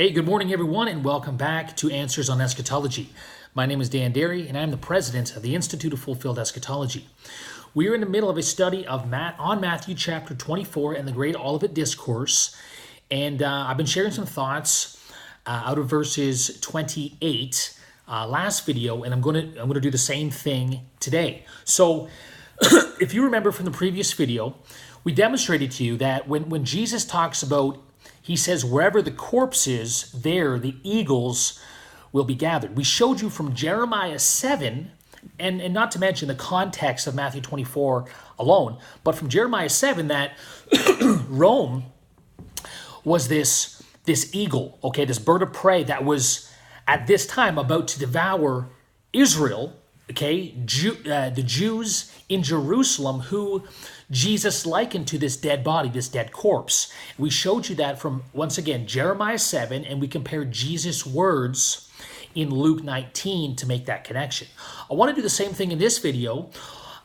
Hey, good morning, everyone, and welcome back to Answers on Eschatology. My name is Dan Derry, and I'm the president of the Institute of Fulfilled Eschatology. We are in the middle of a study on Matthew chapter 24 and the Great Olivet Discourse, and I've been sharing some thoughts out of verses 28 last video, and I'm going to do the same thing today. So, if you remember from the previous video, we demonstrated to you that when Jesus talks about, he says, wherever the corpse is, there the eagles will be gathered. We showed you from Jeremiah 7, and not to mention the context of Matthew 24 alone, but from Jeremiah 7 that Rome was this eagle, okay, this bird of prey that was at this time about to devour Israel, okay, the Jews in Jerusalem who Jesus likened to this dead body, this dead corpse. We showed you that from, once again, Jeremiah 7, and we compared Jesus' words in Luke 19 to make that connection. I want to do the same thing in this video,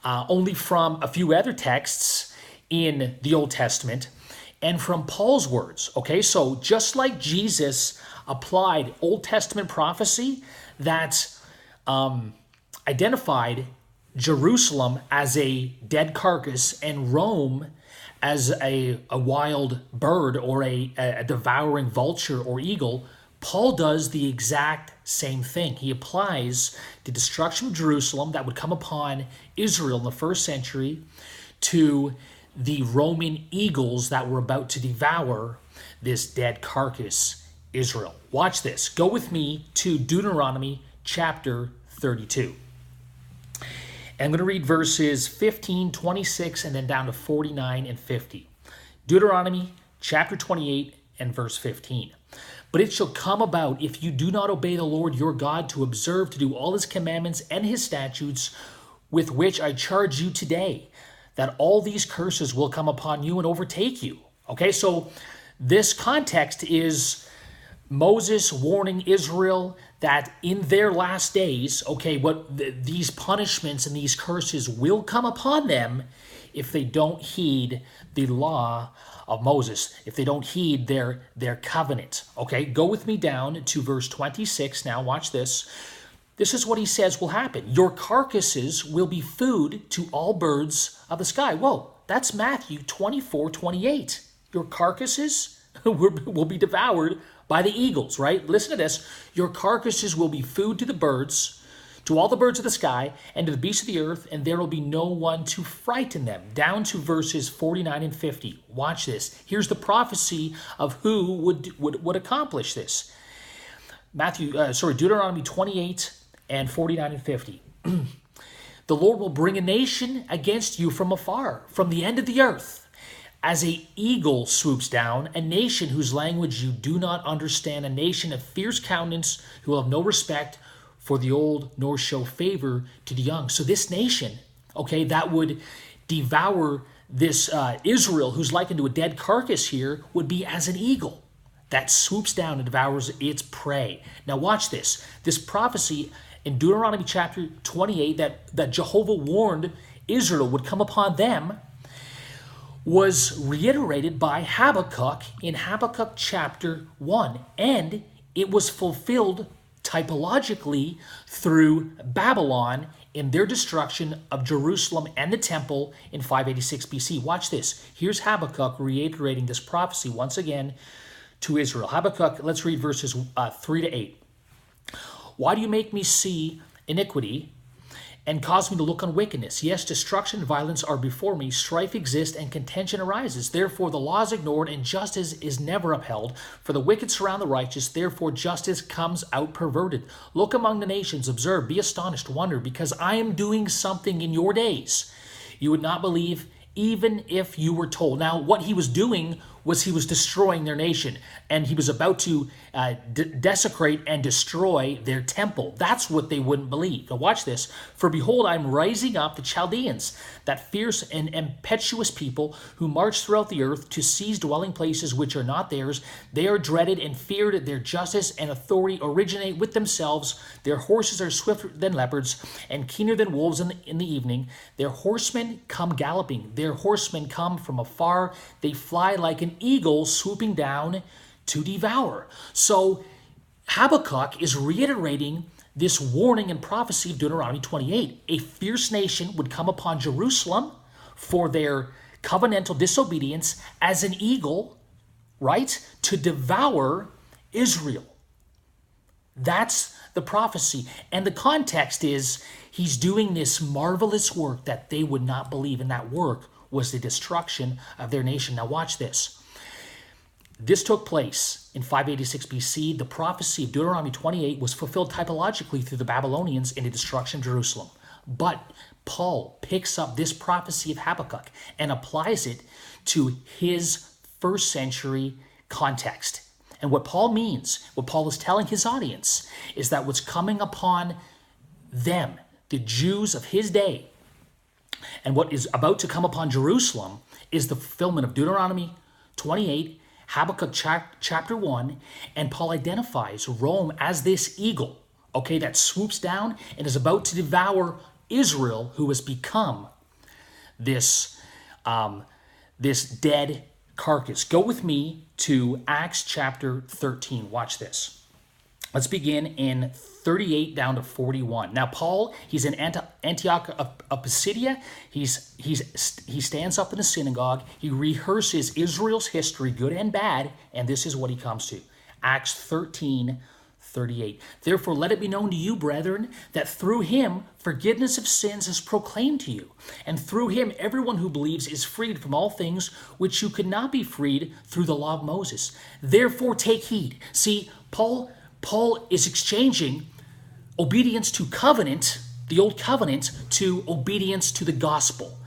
only from a few other texts in the Old Testament and from Paul's words, okay? So just like Jesus applied Old Testament prophecy that identified Jerusalem as a dead carcass and Rome as a wild bird or a devouring vulture or eagle, Paul does the exact same thing. He applies the destruction of Jerusalem that would come upon Israel in the first century to the Roman eagles that were about to devour this dead carcass, Israel. Watch this. Go with me to Deuteronomy chapter 32. I'm going to read verses 15, 26, and then down to 49 and 50. Deuteronomy chapter 28 and verse 15. But it shall come about, if you do not obey the Lord your God to observe to do all his commandments and his statutes with which I charge you today, that all these curses will come upon you and overtake you. Okay, so this context is Moses warning Israel that in their last days, okay, these punishments and these curses will come upon them if they don't heed the law of Moses, if they don't heed their covenant. Okay, go with me down to verse 26 now. Watch this. This is what he says will happen. Your carcasses will be food to all birds of the sky. Whoa, that's Matthew 24:28. Your carcasses will be devoured by the eagles, right? Listen to this. Your carcasses will be food to the birds, to all the birds of the sky, and to the beasts of the earth, and there will be no one to frighten them. Down to verses 49 and 50. Watch this. Here's the prophecy of who would accomplish this. Deuteronomy 28 and 49 and 50. The Lord will bring a nation against you from afar, from the end of the earth. As an eagle swoops down, a nation whose language you do not understand, a nation of fierce countenance who will have no respect for the old nor show favor to the young. So this nation, okay, that would devour this Israel, who's likened to a dead carcass here, would be as an eagle that swoops down and devours its prey. Now watch this. This prophecy in Deuteronomy chapter 28 that Jehovah warned Israel would come upon them was reiterated by Habakkuk in Habakkuk chapter 1, and it was fulfilled typologically through Babylon in their destruction of Jerusalem and the temple in 586 BC. Watch this. Here's Habakkuk reiterating this prophecy once again to Israel. Habakkuk, let's read verses 3 to 8. Why do you make me see iniquity and cause me to look on wickedness? Yes, destruction and violence are before me. Strife exists and contention arises. Therefore the law is ignored and justice is never upheld. For the wicked surround the righteous. Therefore justice comes out perverted. Look among the nations, observe, be astonished, wonder, because I am doing something in your days you would not believe, even if you were told. Now, what he was doing was he was destroying their nation, and he was about to desecrate and destroy their temple. That's what they wouldn't believe. Now watch this. For behold, I'm rising up the Chaldeans, that fierce and impetuous people who march throughout the earth to seize dwelling places which are not theirs. They are dreaded and feared. Their justice and authority originate with themselves. Their horses are swifter than leopards and keener than wolves in the evening. Their horsemen come galloping. Their horsemen come from afar. They fly like an eagle swooping down to devour. So Habakkuk is reiterating this warning and prophecy of Deuteronomy 28. A fierce nation would come upon Jerusalem for their covenantal disobedience as an eagle, right, to devour Israel. That's the prophecy. And the context is he's doing this marvelous work that they would not believe, and that work was the destruction of their nation. Now watch this. This took place in 586 BC. The prophecy of Deuteronomy 28 was fulfilled typologically through the Babylonians in the destruction of Jerusalem. But Paul picks up this prophecy of Habakkuk and applies it to his first century context. And what Paul means, what Paul is telling his audience, is that what's coming upon them, the Jews of his day, and what is about to come upon Jerusalem is the fulfillment of Deuteronomy 28, Habakkuk chapter 1, and Paul identifies Rome as this eagle, okay, that swoops down and is about to devour Israel, who has become this, this dead carcass. Go with me to Acts chapter 13. Watch this. Let's begin in 38 down to 41. Now, Paul, he's in Antioch of Pisidia. He stands up in the synagogue. He rehearses Israel's history, good and bad, and this is what he comes to. Acts 13:38. Therefore, let it be known to you, brethren, that through him forgiveness of sins is proclaimed to you. And through him everyone who believes is freed from all things which you could not be freed through the law of Moses. Therefore, take heed. See, Paul is exchanging obedience to covenant, the old covenant, to obedience to the gospel,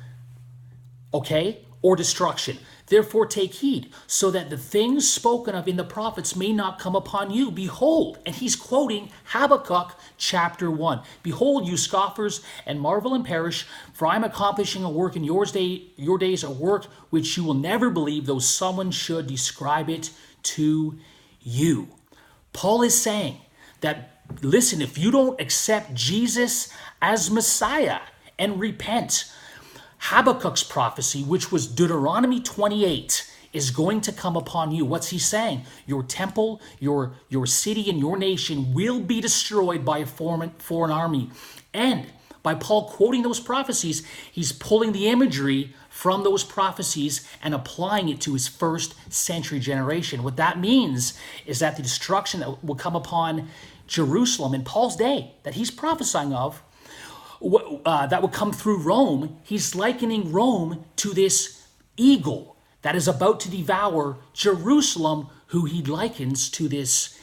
okay, or destruction. Therefore take heed, so that the things spoken of in the prophets may not come upon you. Behold, and he's quoting Habakkuk chapter 1. Behold, you scoffers, and marvel and perish, for I am accomplishing a work in your days, a work which you will never believe, though someone should describe it to you. Paul is saying that, listen, if you don't accept Jesus as Messiah and repent, Habakkuk's prophecy, which was Deuteronomy 28, is going to come upon you. What's he saying? Your temple, your city, and your nation will be destroyed by a foreign army. And by Paul quoting those prophecies, he's pulling the imagery from those prophecies and applying it to his first century generation. What that means is that the destruction that will come upon Jerusalem in Paul's day, that he's prophesying of, that will come through Rome, he's likening Rome to this eagle that is about to devour Jerusalem, who he likens to this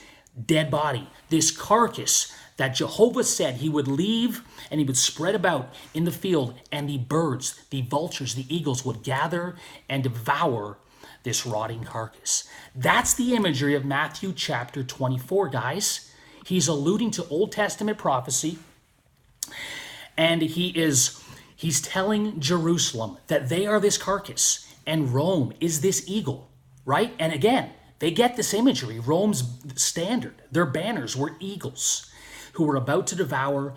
dead body, this carcass that Jehovah said he would leave and he would spread about in the field, and the birds, the vultures, the eagles would gather and devour this rotting carcass. That's the imagery of Matthew chapter 24, guys. He's alluding to Old Testament prophecy, and he's telling Jerusalem that they are this carcass and Rome is this eagle, right? And again, they get this imagery. Rome's standard, their banners were eagles who were about to devour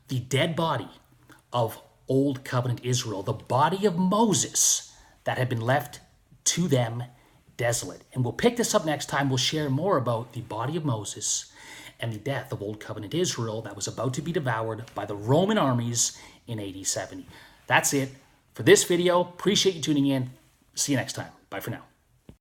the dead body of Old Covenant Israel, the body of Moses that had been left to them desolate. And we'll pick this up next time. We'll share more about the body of Moses and the death of Old Covenant Israel that was about to be devoured by the Roman armies in AD 70. That's it for this video. Appreciate you tuning in. See you next time. Bye for now.